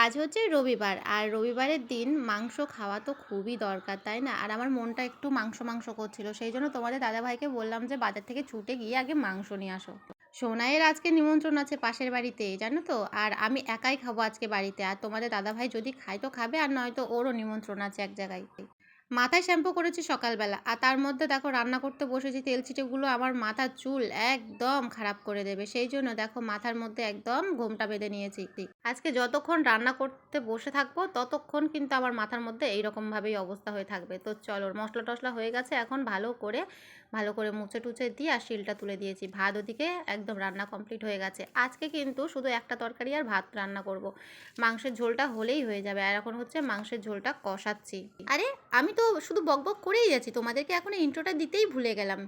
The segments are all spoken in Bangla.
আজ হচ্ছে রবিবার, আর রবিবারের দিন মাংস খাওয়া তো খুবই দরকার, তাই না? আর আমার মনটা একটু মাংস মাংস করছিল, সেই জন্য তোমাদের দাদাভাইকে বললাম যে বাজার থেকে ছুটে গিয়ে আগে মাংস নিয়ে আসো। সোনাইয়ের আজকে নিমন্ত্রণ আছে পাশের বাড়িতে, জানো তো। আর আমি একাই খাবো আজকে বাড়িতে, আর তোমাদের দাদাভাই যদি খায় তো খাবে, আর নয়তো ওরও নিমন্ত্রণ আছে এক জায়গায়। মাথায় শ্যাম্পু করেছি সকালবেলা, আর তার মধ্যে দেখো রান্না করতে বসেছি, তেল ছিটেগুলো আমার মাথার চুল একদম খারাপ করে দেবে, সেই জন্য দেখো মাথার মধ্যে একদম ঘোমটা বেঁধে নিয়েছি। আজকে যতক্ষণ রান্না করতে বসে থাকবো ততক্ষণ কিন্তু আমার মাথার মধ্যে এইরকমভাবেই অবস্থা হয়ে থাকবে। তো চলো, মশলা টশলা হয়ে গেছে, এখন ভালো করে মুছে টুচে দিয়ে আর শিলটা তুলে দিয়েছি। ভাত ওদিকে একদম রান্না কমপ্লিট হয়ে গেছে। আজকে কিন্তু শুধু একটা তরকারি আর ভাত রান্না করব। মাংসের ঝোলটা হলেই হয়ে যাবে। আর এখন হচ্ছে মাংসের ঝোলটা কষাচ্ছি। আরে আমি তো শুধু বকবক করেই যাচ্ছি, তোমাদেরকে এখন ইন্ট্রোটা দিতেই ভুলে গেলাম।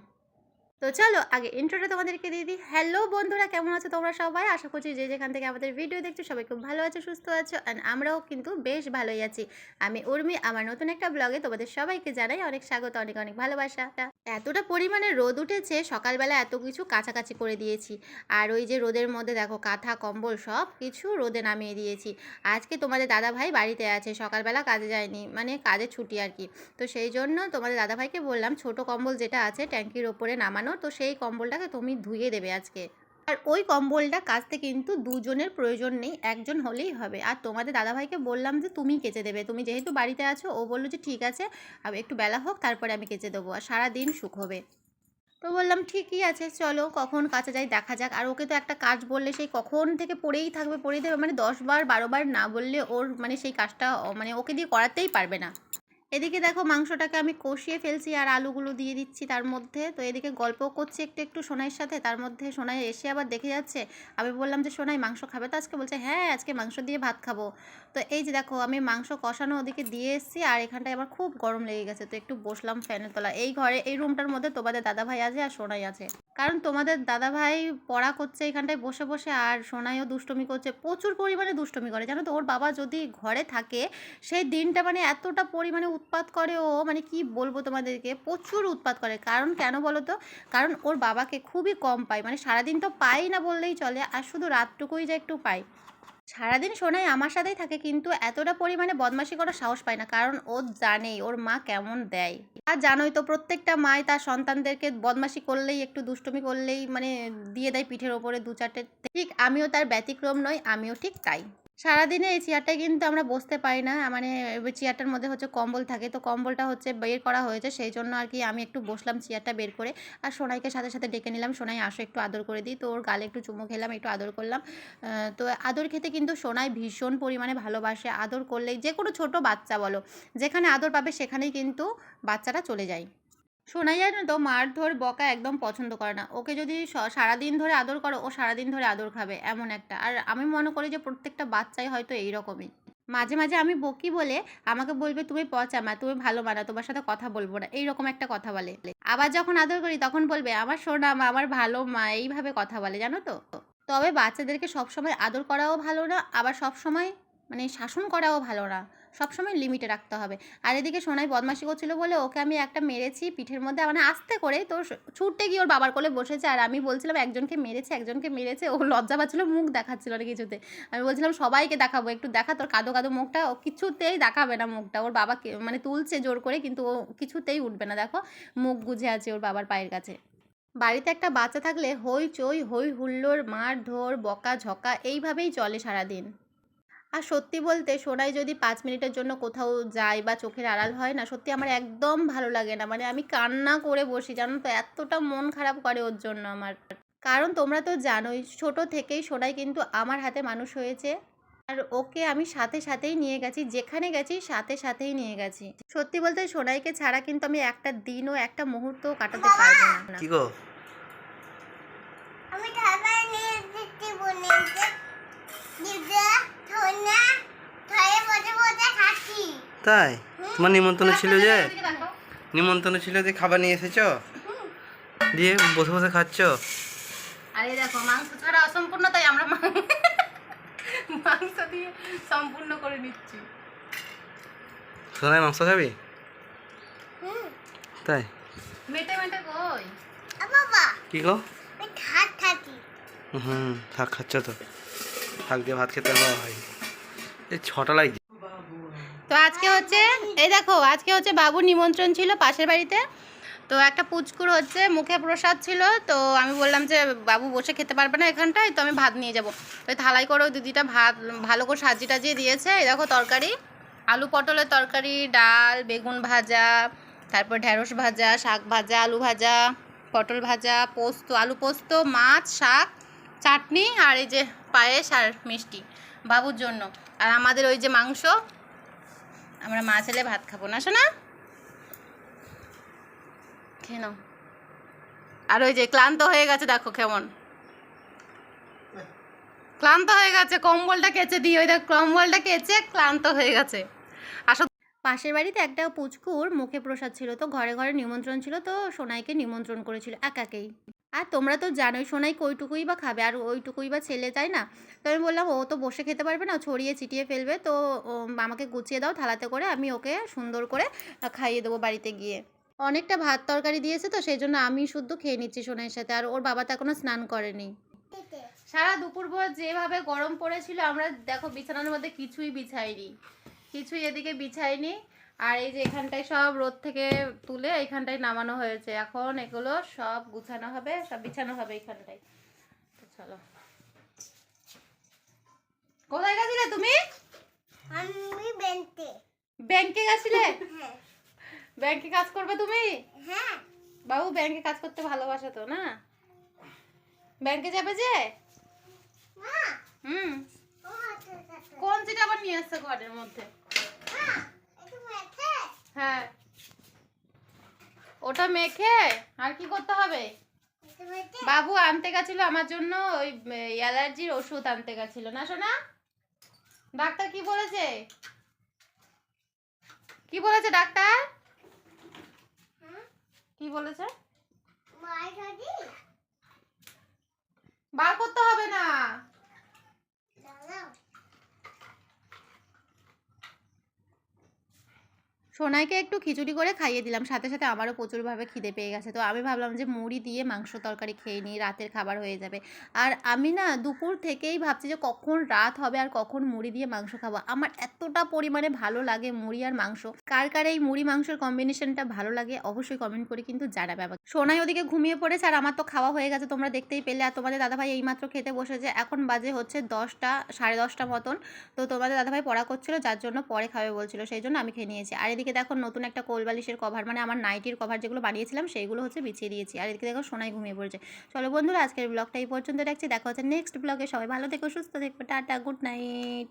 তো চলো আগে ইন্ট্রোটা তোমাদেরকে দিয়ে দিই। হ্যালো বন্ধুরা, কেমন আছো তোমরা সবাই? আশা করছি যে যেখান থেকে আমাদের ভিডিও দেখছো সবাই খুব ভালো আছো, সুস্থ আছো, অ্যান্ড আমরাও কিন্তু বেশ ভালোই আছি। আমি উর্মি, আমার নতুন একটা ব্লগে তোমাদের সবাইকে জানাই অনেক স্বাগত, অনেক অনেক ভালোবাসা। এতটা পরিমাণে রোদ উঠেছে, সকালবেলা এত কিছু কাছাকাছি করে দিয়েছি। আর ওই যে রোদের মধ্যে দেখো কাঁথা কম্বল সব কিছু রোদে নামিয়ে দিয়েছি। আজকে তোমাদের দাদাভাই বাড়িতে আছে, সকালবেলা কাজে যায়নি, মানে কাজের ছুটি আর কি। তো সেই জন্য তোমাদের দাদাভাইকে বললাম ছোট কম্বল যেটা আছে ট্যাঙ্কির ওপরে নামানো, তো সেই কম্বলটাকে তুমি ধুয়ে দেবে আজকে। আর ওই কম্বলটা কাচতে কিন্তু দুজনের প্রয়োজন নেই, একজন হলেই হবে। আর তোমাদের দাদাভাইকে বললাম যে তুমি কেচে দেবে, তুমি যেহেতু বাড়িতে আছো। ও বললো যে ঠিক আছে, একটু বেলা হোক তারপরে আমি কেচে দেবো, আর সারাদিন শুকোবে। তো বললাম ঠিকই আছে, চলো কখন কাছে যাই দেখা যাক। আর ওকে তো একটা কাজ বললে সেই কখন থেকে পড়েই থাকবে, পড়েই থাকবে, মানে 10 বার 12 বার না বললে ওর মানে সেই কাজটা মানে ওকে দিয়ে করাতেই পারবে না। এদিকে দেখো মাংসটাকে আমি কষিয়ে ফেলছি আর আলুগুলো দিয়ে দিচ্ছি তার মধ্যে। তো এদিকে গল্পও করছি একটু একটু সোনাইয়ের সাথে, তার মধ্যে সোনাই এসে আবার দেখে যাচ্ছে। আমি বললাম যে সোনাই মাংস খাবে তো আজকে? বলছে হ্যাঁ আজকে মাংস দিয়ে ভাত খাবো। তো এই যে দেখো আমি মাংস কষানো ওদিকে দিয়ে এসেছি, আর এখানটায় আমার খুব গরম লেগে গেছে, তো একটু বসলাম ফ্যানের তলা। এই ঘরে এই রুমটার মধ্যে তোমাদের দাদাভাই আছে আর সোনাই আছে, কারণ তোমাদের দাদাভাই পড়া করছে এখানটায় বসে বসে, আর সোনাইও দুষ্টুমি করছে, প্রচুর পরিমাণে দুষ্টুমি করে, জানো তো। ওর বাবা যদি ঘরে থাকে সেই দিনটা মানে এতটা পরিমাণে উৎপাত করে ও, মানে কি বলবো তোমাদেরকে, প্রচুর উৎপাত করে। কারণ কেন বলো তো? কারণ ওর বাবাকে খুবই কম পাই, মানে সারাদিন তো পাই না বললেই চলে, আর শুধু রাতটুকুই যা একটু পাই। সারাদিন সোনাই আমার সাথেই থাকে, কিন্তু এতটা পরিমাণে বদমাশি করার সাহস পায় না, কারণ ও জানেই ওর মা কেমন দেয়। আর জানোই তো প্রত্যেকটা মাই তার সন্তানদেরকে বদমাশি করলেই, একটু দুষ্টুমি করলেই মানে দিয়ে দেয় পিঠের ওপরে দু চারটে। ঠিক আমিও তার ব্যতিক্রম নই, আমিও ঠিক তাই। সারাদিনে এই চেয়ারটায় কিন্তু আমরা বসতে পারি না, মানে চেয়ারটার মধ্যে হচ্ছে কম্বল থাকে, তো কম্বলটা হচ্ছে বের করা হয়েছে, সেই জন্য আর কি আমি একটু বসলাম চেয়ারটা বের করে। আর সোনাইকে সাথে সাথে ডেকে নিলাম, সোনাই আসো একটু আদর করে দিই। তো ওর গালে একটু চুমু খেলাম, একটু আদর করলাম। তো আদর খেতে কিন্তু সোনাই ভীষণ পরিমাণে ভালোবাসে। আদর করলেই, যে কোনো ছোট বাচ্চা বলো, যেখানে আদর পাবে সেখানেই কিন্তু বাচ্চাটা চলে যায়। সোনাই জানো তো মারধর বকা একদম পছন্দ করে না। ওকে যদি সারাদিন ধরে আদর করো, ও সারাদিন ধরে আদর খাবে, এমন একটা। আর আমি মনে করি যে প্রত্যেকটা বাচ্চাই হয়তো এইরকমই। মাঝে মাঝে আমি বকি বলে আমাকে বলবে তুমি পচা মা, তুমি ভালো মা না, তোমার সাথে কথা বলবো না, এইরকম একটা কথা বলে। আবার যখন আদর করি তখন বলবে আমার সোনা মা, আমার ভালো মা, এইভাবে কথা বলে, জানো তো। তবে বাচ্চাদেরকে সবসময় আদর করাও ভালো না, আবার সবসময় মানে শাসন করাও ভালো না, সবসময় লিমিটে রাখতে হবে। আর এদিকে সোনাই বদমাশি করছিল বলে ওকে আমি একটা মেরেছি পিঠের মধ্যে, মানে আস্তে করে। তো ছুটতে গিয়ে ওর বাবার কোলে বসেছে, আর আমি বলছিলাম একজনকে মেরেছে একজনকে মেরেছে, ও লজ্জা পাচ্ছিল, মুখ দেখাচ্ছিল না কিছুতে। আমি বলছিলাম সবাইকে দেখাবো, একটু দেখা তোর কাদো কাদো মুখটা। ও কিছুতেই দেখাবে না মুখটা, ওর বাবাকে মানে তুলছে জোর করে, কিন্তু ও কিছুতেই উঠবে না, দেখো মুখ গুজে আছে ওর বাবার পায়ের কাছে। বাড়িতে একটা বাচ্চা থাকলে হই চই হই হুল্লোড় মারধর বকা ঝকা এইভাবেই চলে সারাদিন। আর সত্যি বলতে সোনাই যদি 5 মিনিটের জন্য কোথাও যায় বা চোখের আড়াল হয় না, সত্যি আমার একদম ভালো লাগে না, মানে আমি কান্না করে বসি, জানো তো, এতটা মন খারাপ করে ওর জন্য আমার। কারণ তোমরা তো জানোই ছোট থেকেই সোনাই কিন্তু আমার হাতে মানুষ হয়েছে। আর ওকে আমি সাথে সাথেই নিয়ে গেছি, যেখানে গেছি সাথে সাথেই নিয়ে গেছি। সত্যি বলতে সোনাইকে ছাড়া কিন্তু আমি একটা দিনও একটা মুহূর্তও কাটাতে পারবো না। কি গো? আমি খাবার নিয়ে দিচ্ছি বলেছে দিদা ধনা ধরে বসে বসে খাচ্ছি। তাই? তোমার নিমন্ত্রণ ছিল যে? নিমন্ত্রণ ছিল যে খাবার নিয়ে এসেছো? দিয়ে বসে বসে খাচ্ছ? আরে দেখো মাংস ছাড়া অসম্পূর্ণ, তাই আমরা মাংস দিয়ে সম্পূর্ণ করে নিচ্ছি। সোনাই মাংস খাবি? তাই? মেটে মেটে কই? বাবা কি গো? আমি থাকি থাক খাচ্ছ তো। থাক দিয়ে ভাত খেতে হয়। এই 6টা লাগছে। তো আজকে হচ্ছে এই দেখো আজকে হচ্ছে বাবুর নিমন্ত্রণ ছিল পাশের বাড়িতে। তো একটা পুচকুর হচ্ছে মুখে প্রসাদ ছিল, তো আমি বললাম যে বাবু বসে খেতে পারবে না এখানটায়, তো আমি ভাত নিয়ে যাবো। তো থালাই করেও দিদিটা ভাত ভালো করে সাজিয়ে টাজিয়ে দিয়েছে। এই দেখো তরকারি, আলু পটলের তরকারি, ডাল, বেগুন ভাজা, তারপর ঢেঁড়স ভাজা, শাক ভাজা, আলু ভাজা, পটল ভাজা, পোস্ত, আলু পোস্ত, মাছ, শাক, চাটনি, আর এই যে পায়েস আর মিষ্টি বাবুর জন্য। আর আমাদের ওই যে মাংস, আমরা মা ছেলে ভাত খাবো না শোনা, খেয়ে নাও। আর ওই যে ক্লান্ত হয়ে গেছে, দেখো কেমন ক্লান্ত হয়ে গেছে, কম্বলটা কেচে দিই, ওই দেখ কম্বলটা কেচে ক্লান্ত হয়ে গেছে। আসলে পাশের বাড়িতে একটা পুচকুর মুখে প্রসাদ ছিল, তো ঘরে ঘরে নিমন্ত্রণ ছিল, তো সোনাইকে নিমন্ত্রণ করেছিল একাকেই। আর তোমরা তো জানোই সোনাই কইটুকুই বা খাবে, আর ওইটুকুই বা ছেলে, তাই না? তো আমি বললাম ও তো বসে খেতে পারবে না, ছড়িয়ে ছিটিয়ে ফেলবে, তো আমাকে গুছিয়ে দাও থালাতে করে, আমি ওকে সুন্দর করে খাইয়ে দেবো বাড়িতে গিয়ে। অনেকটা ভাত তরকারি দিয়েছে, তো সেই জন্য আমি শুদ্ধ খেয়ে নিচ্ছি সোনাইয়ের সাথে, আর ওর বাবা তো এখনো স্নান করেনি। সারা দুপুরভর যেভাবে গরম পড়েছিল, আমরা দেখো বিছানার মধ্যে কিছুই বিছাইনি, কিছুই এদিকে বিছাইনি। আর এই যে এখানটায় সব রোদ থেকে তুলে এখানটায় নামানো হয়েছে, এখন এগুলো সব গুছানো হবে, সব বিছানো হবে এখানটায়। তো চলো, কোথায় গেছিলে তুমি? আমি বেনতে। ব্যাংকে গেছিলে? হ্যাঁ ব্যাংকে কাজ করবে তুমি? হ্যাঁ বাবু ব্যাংকে কাজ করতে ভালোবাসে তো না? ব্যাংকে যাবে যে? মা হুম। ও আচ্ছা আচ্ছা কোন চিটা আবার নিয়ে আসছে ঘরের মধ্যে? মা একটু মেখে হ্যাঁ, ওটা মেখে আর কি করতে হবে? একটু মেখে বাবু আনতে গেছিল আমার জন্য ওই অ্যালার্জির ওষুধ আনতে গেছিল না সোনা? ডাক্তার কি বলেছে? কি বলেছে ডাক্তার? কি বলেছে? মাই খাদি বার করতে হবে না। দাঁড়াও সোনাইকে একটু খিচুড়ি করে খাইয়ে দিলাম, সাথে সাথে আমারও প্রচুরভাবে খিদে পেয়ে গেছে, তো আমি ভাবলাম যে মুড়ি দিয়ে মাংস তরকারি খেয়ে নিই, রাতের খাবার হয়ে যাবে। আর আমি না দুপুর থেকেই ভাবছি যে কখন রাত হবে আর কখন মুড়ি দিয়ে মাংস খাবো। আমার এতটা পরিমাণে ভালো লাগে মুড়ি আর মাংস। কার কার এই মুড়ি মাংসের কম্বিনেশনটা ভালো লাগে অবশ্যই কমেন্ট করে কিন্তু জানাবে। আবার সোনাই ওদিকে ঘুমিয়ে পড়েছে, আর আমার তো খাওয়া হয়ে গেছে, তোমরা দেখতেই পেলে। আর তোমাদের দাদাভাই এইমাত্র খেতে বসেছে, এখন বাজে হচ্ছে 10টা, 10:30 মতন। তো তোমাদের দাদাভাই পড়া করছিল, যার জন্য পরে খাবে বলছিল, সেই জন্য আমি খেয়ে নিয়েছি। আর এদিকে দেখো নতুন একটা কোলবালিশের কভার, মানে আমার নাইটির কভার যেগুলো বানিয়েছিলাম সেইগুলো হচ্ছে বিছিয়ে দিয়েছি। আর এদিকে দেখো সোনাই ঘুমিয়ে পড়েছে। চলো বন্ধুরা, আজকের ব্লগটা এই পর্যন্ত রাখছি, দেখা হচ্ছে নেক্সট ব্লগে। সবাই ভালো থেকো, সুস্থ থেকো, টাটা, গুড নাইট।